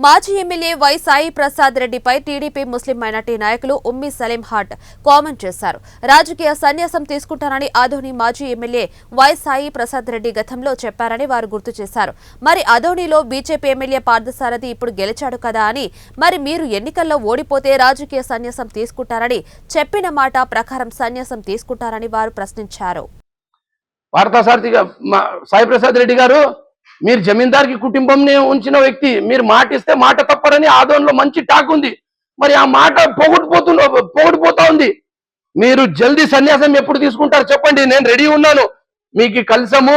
మాజీ MLA Y Sai Prasad రెడ్డిపై TDP ముస్లిం minority నాయకులు ఉమ్మి సలీం హాట్ కామెంట్ చేశారు. రాజకీయ సన్యాసం తీసుకుంటానని ఆదోని మాజీ ఎమ్మెల్యే వై సాయి ప్రసాద్ రెడ్డి గతంలో చెప్పారని వారు గుర్తు చేశారు. మరి ఆదోనిలో బీజేపీ ఎమ్మెల్యే పార్థసారథి ఇప్పుడు గెలిచాడు కదా అని, మరి మీరు ఎన్నికల్లో ఓడిపోతే రాజకీయ సన్యాసం తీసుకుంటారని చెప్పిన మాట ప్రకారం సన్యాసం తీసుకుంటారని వారు ప్రశ్నించారు. పార్థసారథిగా సాయి ప్రసాద్ రెడ్డి గారు, మీరు జమీందార్కి కుటుంబంని ఉంచిన వ్యక్తి, మీరు మాట ఇస్తే మాట తప్పరని ఆదోన్లో మంచి టాక్ ఉంది. మరి ఆ మాట పోగొట్టుపోతా ఉంది. మీరు జల్దీ సన్యాసం ఎప్పుడు తీసుకుంటారు చెప్పండి, నేను రెడీ ఉన్నాను. మీకు కలసము,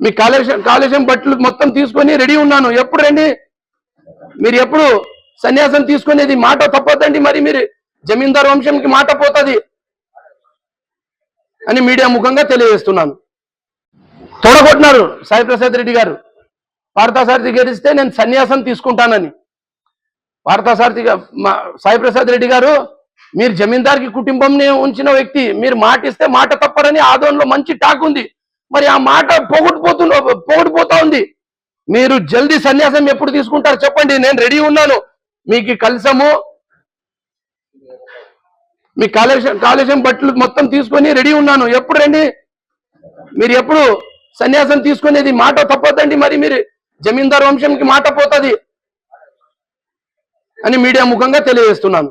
మీ కాళేశం బట్టలు మొత్తం తీసుకొని రెడీ ఉన్నాను. ఎప్పుడు రండి, మీరు ఎప్పుడు సన్యాసం తీసుకునేది మాట తప్పదండి. మరి మీరు జమీందార్ వంశంకి మాట పోతుంది అని మీడియా ముఖంగా తెలియజేస్తున్నాను. తొడగొట్టినారు సాయి ప్రసాద్ రెడ్డి గారు, పార్థసారథి గెలిస్తే నేను సన్యాసం తీసుకుంటానని. పార్థసారథిగా సాయి ప్రసాద్ రెడ్డి గారు, మీరు జమీందార్కి కుటుంబంని ఉంచిన వ్యక్తి, మీరు మాట ఇస్తే మాట తప్పరని ఆదోన్లో మంచి టాక్ ఉంది. మరి ఆ మాట పోగొట్టుపోతా ఉంది. మీరు జల్దీ సన్యాసం ఎప్పుడు తీసుకుంటారు చెప్పండి, నేను రెడీ ఉన్నాను. మీకు కలసము, మీ కాళేశం బట్టలు మొత్తం తీసుకొని రెడీ ఉన్నాను. ఎప్పుడు రండి, మీరు ఎప్పుడు సన్యాసం తీసుకునేది మాట తప్పదండి. మరి మీరు జమీందార్ వంశంకి మాట పోతుంది అని మీడియా ముఖంగా తెలియజేస్తున్నాను.